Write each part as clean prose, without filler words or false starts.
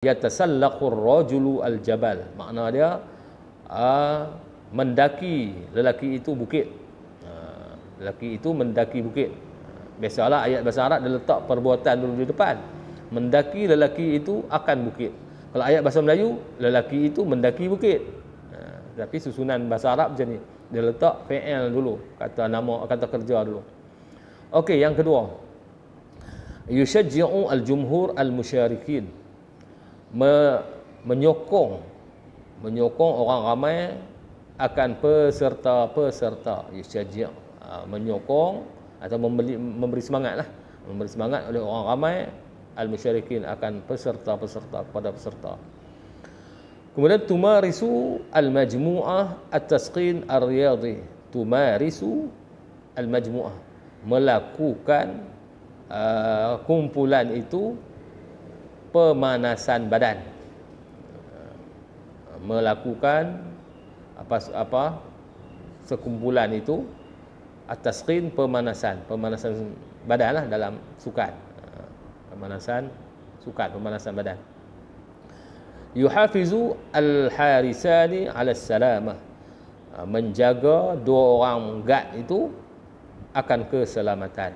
Yatasallaqur rajulu al-jabal. Makna dia mendaki lelaki itu bukit. Lelaki itu mendaki bukit. Biasalah ayat bahasa Arab dia letak perbuatan dulu di depan. Mendaki lelaki itu akan bukit. Kalau ayat bahasa Melayu, lelaki itu mendaki bukit. Tapi susunan bahasa Arab macam ni. Dia letak fi'il dulu, kata nama, kata kerja dulu. Okey, yang kedua. Yushajji'u al-jumhur al-musyarikin. Menyokong orang ramai akan peserta-peserta. Yushajji', menyokong atau memberi semangat lah. Memberi semangat oleh orang ramai al-musyarikin akan peserta-peserta, kepada peserta. Kemudian tumarisu al-majmu'ah at-tasqin ar-riyadhi. Tumarisu al-majmu'ah, melakukan kumpulan itu pemanasan badan. Melakukan apa sekumpulan itu at-tasqin, pemanasan badan lah dalam sukan. Pemanasan sukan, pemanasan badan. Yuhafizu al-harisani 'ala salamah. Menjaga dua orang guard itu akan keselamatan.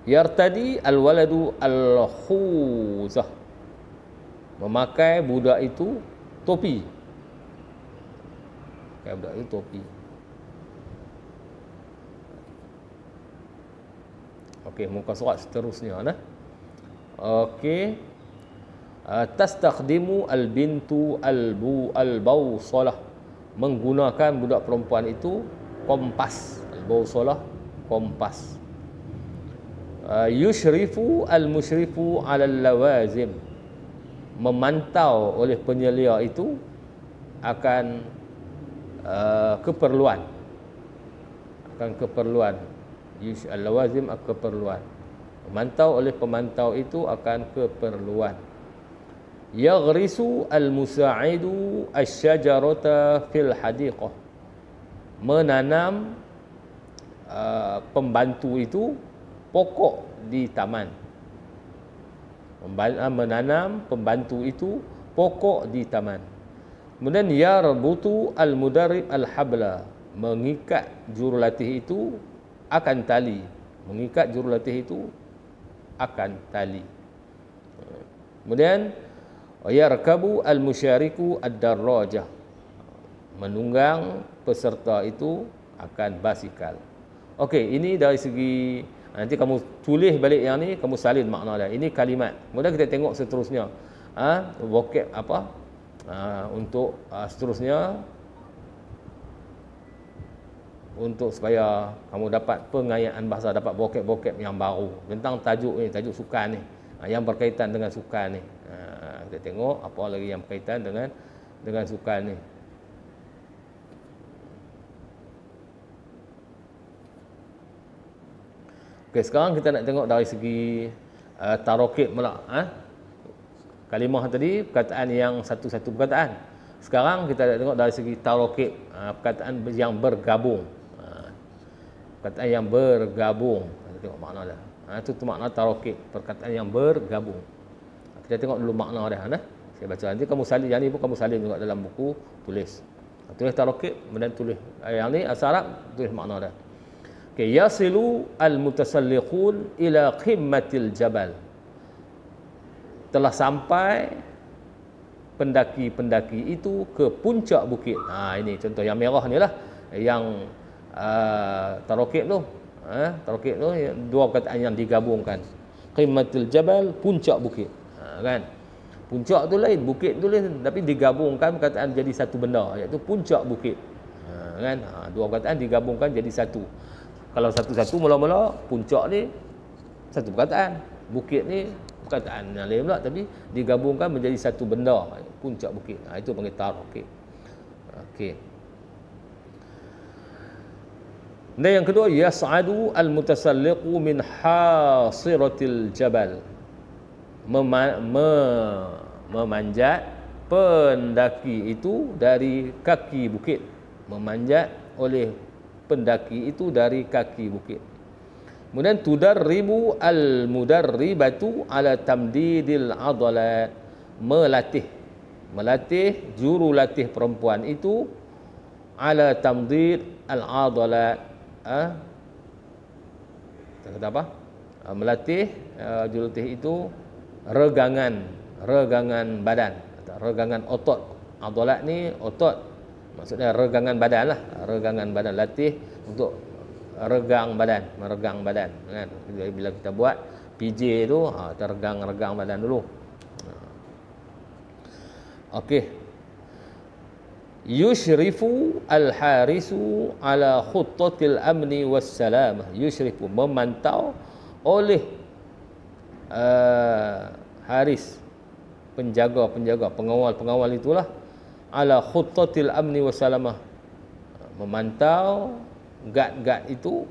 Yartadi al-waladu al-khuzah. Memakai budak itu topi. Memakai budak itu topi. Okey, muka surat seterusnya nah. Okey. Tastakhdimu al-bintu al-bawsalah. Menggunakan budak perempuan itu kompas. Al-bawsalah, kompas. Yushrifu al-mushrifu 'ala al-lawazim. Memantau oleh penyelia itu akan keperluan. Al-lawazim, keperluan. Memantau oleh pemantau itu akan keperluan. Yaghrisu al-musa'idu asy-syajarata fil hadiqah. Menanam pembantu itu pokok di taman. Menanam pembantu itu pokok di taman. Kemudian yarbutu al-mudarrib al-habla. Mengikat jurulatih itu akan tali. Mengikat jurulatih itu akan tali. Kemudian yarkabu al-musyariku ad-darrajah. Menunggang peserta itu akan basikal. Okey, ini dari segi, nanti kamu tulis balik yang ni, kamu salin makna dia. Ini kalimat. Kemudian kita tengok seterusnya. Vocab apa? Untuk seterusnya, untuk supaya kamu dapat pengayaan bahasa, dapat vocab-vocab yang baru tentang tajuk ni, tajuk sukan ni, yang berkaitan dengan sukan ni. Kita tengok apa lagi yang berkaitan dengan sukan ni. Okey, sekarang kita nak tengok dari segi tarakib pula. Kalimah tadi perkataan yang satu-satu perkataan. Sekarang kita nak tengok dari segi tarakib, perkataan yang bergabung. Perkataan yang bergabung. Kita tengok makna dia. Itu makna tarakib, perkataan yang bergabung. Kita tengok dulu makna dia. Saya baca, nanti kamu salin, yang ni pun kamu salin juga dalam buku, tulis. Tulis tarakib, kemudian tulis yang ni asal Arab, tulis makna dia. Okay. Yasilu al-mutasalliqun ila qimmatil jabal. Telah sampai pendaki-pendaki itu ke puncak bukit. Ini contoh yang merah ni lah, yang tarakib tu. Tarakib tu dua perkataan yang digabungkan. Qimmatil jabal, puncak bukit. Kan? Puncak tu lain, bukit tu lain, tapi digabungkan perkataan jadi satu benda, iaitu puncak bukit. Kan? Dua perkataan digabungkan jadi satu. Kalau satu-satu mula-mula, puncak ni satu perkataan, bukit ni perkataan yang lain pula, tapi digabungkan menjadi satu benda, puncak bukit. Itu panggil tarakib. Okey. Dan yang kedua, yas'adu al-mutasalliqu min hasiratil jabal. Memanjat pendaki itu dari kaki bukit. Memanjat oleh pendaki itu dari kaki bukit. Kemudian tudarribu al-mudarribatu ala tamdidil adalat. Melatih jurulatih perempuan itu ala tamdid al-adalat. Kata apa? Melatih jurulatih itu regangan badan atau regangan otot. Adalat ni otot, maksudnya regangan badan lah, regangan badan, latih untuk meregang badan kan. Bila kita buat PJ tu kita regang badan dulu. Okey. Yushrifu al-harisu ala khuttatil amni was salamah. Yushrifu, memantau oleh haris, penjaga, pengawal itulah, ala khuttatil amni was salamah, memantau guard itu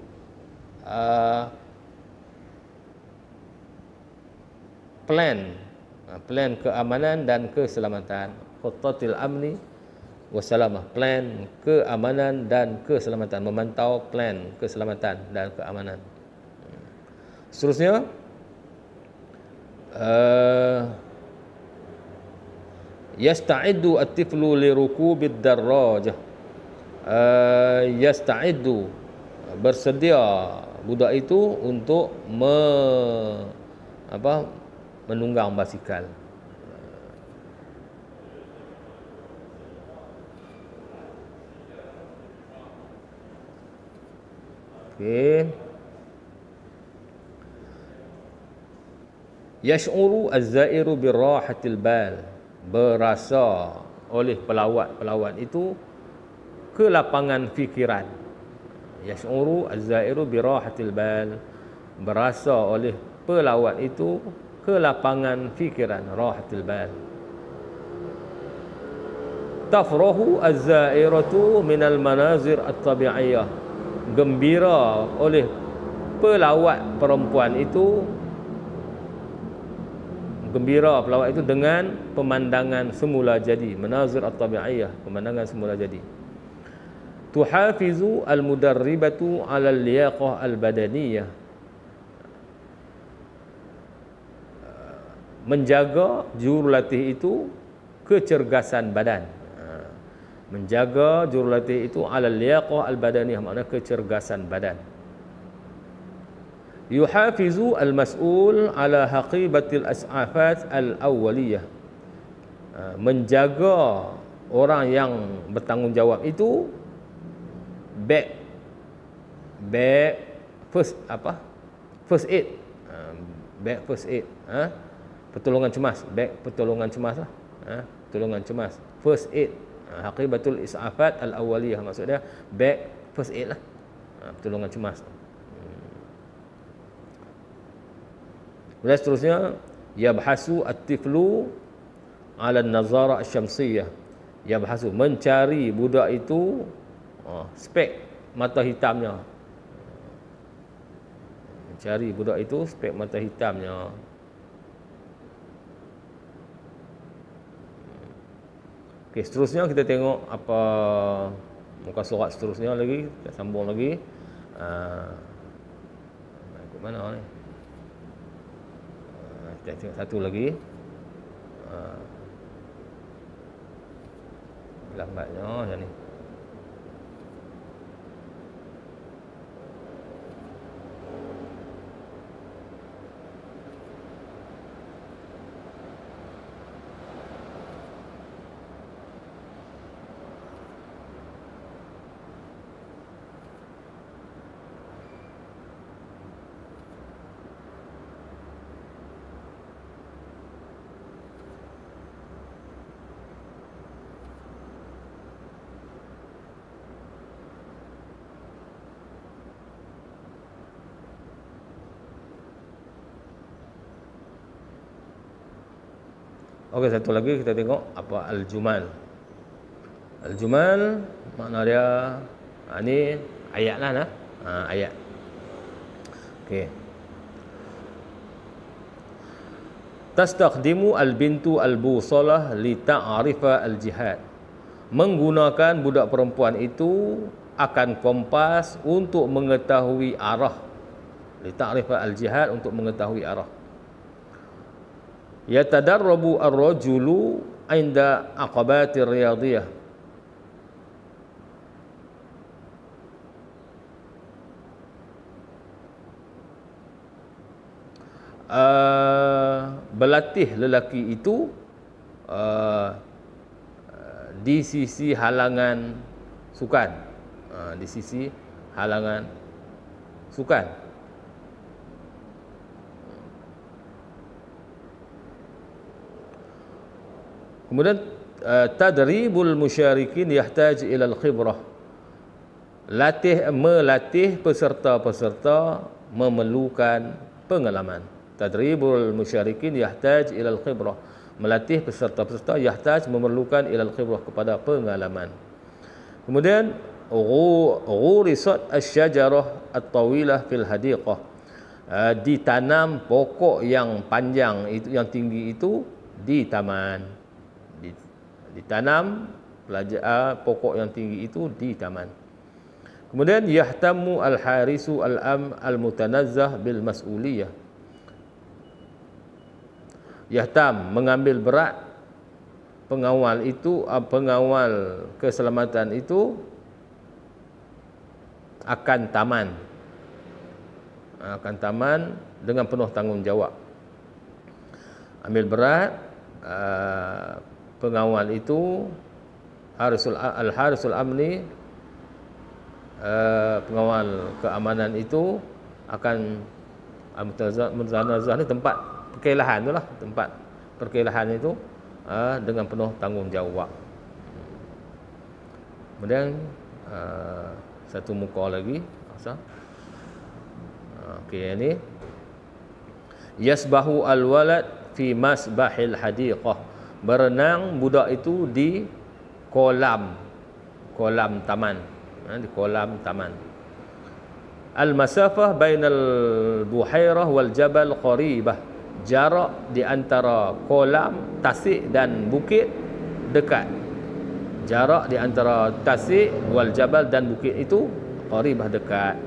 plan keamanan dan keselamatan. Khuttatil amni wassalamah, plan keamanan dan keselamatan, memantau plan keselamatan dan keamanan. Seterusnya yasta'iddu at-tiflu li rukubid darrajah. Yasta'iddu, bersedia budak itu untuk menunggang basikal. Okey. Yash'uru az-za'iru birahatil bal, berasa oleh pelawat itu kelapangan fikiran. Yash'uru az-za'iru birahatil bal, berasa oleh pelawat itu kelapangan fikiran, rahatil bal. Tafrahu az-za'iratu minal manazir at-tabi'iyah, gembira oleh pelawat perempuan itu, dengan pemandangan semula jadi, manazir at-tabi'iyah, pemandangan semula jadi. Tuhafizu al-mudarribatu 'ala al-liyaqah al-badaniyah, menjaga jurulatih itu kecergasan badan. Menjaga jurulatih itu 'ala al-liyaqah al-badaniyah, makna kecergasan badan. Yuhafizu al-mas'ul 'ala haqibatil as'afat al-awwaliyah, menjaga orang yang bertanggungjawab itu first aid, first aid, pertolongan cemas, pertolongan cemas lah, pertolongan cemas, first aid, haqibatul is'afat al-awwaliyah, maksudnya first aid lah, pertolongan cemas. Dan seterusnya, yabhasu at-tiflu 'ala an-nazara asy-syamsiyah, yabhasu, mencari budak itu spek mata hitamnya, mencari budak itu spek mata hitamnya. Okey, seterusnya kita tengok apa muka surat seterusnya lagi, kita sambung lagi. Ikut mana ni? Kita tengok satu lagi. Lambatnya macam ni. Okey, satu lagi kita tengok apa al-jumal. Al-jumal makna dia ni ayat lah nah. Ayat. Okey. Tastaqdimu al-bintu al-busalah li ta'rifa al-jihad. Menggunakan budak perempuan itu akan kompas untuk mengetahui arah li ta'rifa al-jihad, untuk mengetahui arah. Yatadarrabu ar-rajulu 'inda aqabatir riyadhiyah. Berlatih lelaki itu di sisi halangan sukan, di sisi halangan sukan. Kemudian tadribul musyarikin yahtaj ila al-khibrah. Melatih peserta-peserta memerlukan pengalaman. Tadribul musyarikin yahtaj ila al-khibrah. Melatih peserta-peserta yahtaj, memerlukan ila al-khibrah, kepada pengalaman. Kemudian ghurisat asy-syajarah at-tawilah fil hadiqah. Ditanam pokok yang panjang itu, yang tinggi itu, di taman. Ditanam pokok yang tinggi itu di taman. Kemudian yahtamu al-harisu al-mutanazzah bil mas'uliyah. Yahtam, mengambil berat, pengawal itu, pengawal keselamatan itu akan taman dengan penuh tanggungjawab. Ambil berat, pengawal itu, al-harisul amni, pengawal keamanan itu akan, al-mutanazzah ni tempat perkelahan tu lah, tempat perkelahan itu dengan penuh tanggungjawab. Kemudian satu muka lagi, okey, ini yasbahu al-walad fi masbahil hadiqah. Berenang budak itu di kolam taman, di kolam taman. Al-masafah bainal buhairah wal jabal qaribah. Jarak di antara kolam, tasik dan bukit dekat. Jarak di antara tasik wal jabal dan bukit itu qaribah, dekat.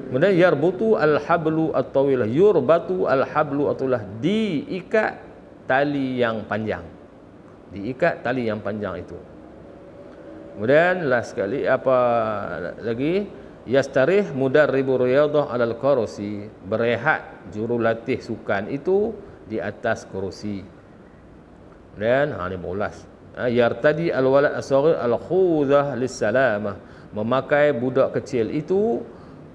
Kemudian yarbutu al-hablu at-tawilah. Yurbatu al-hablu at-tawilah. Diikat tali yang panjang. Diikat tali yang panjang itu. Kemudian last sekali, apa lagi? Yastarih mudarribu riyadhah alal kursi. Berehat jurulatih sukan itu di atas kerusi. Dan ini 15. Yartadi al-walad as-saghir al-khudhah lis-salamah. Memakai budak kecil itu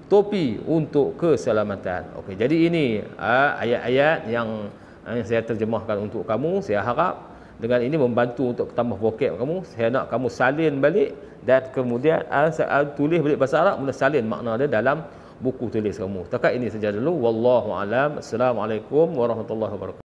topi untuk keselamatan. Okey, jadi ini ayat-ayat yang saya terjemahkan untuk kamu. Saya harap dengan ini membantu untuk tambah vocab kamu. Saya nak kamu salin balik dan kemudian tulis balik bahasa Arab, kemudian salin makna dia dalam buku tulis kamu. Setakat ini saja dulu. Wallahu alam. Assalamualaikum warahmatullahi wabarakatuh.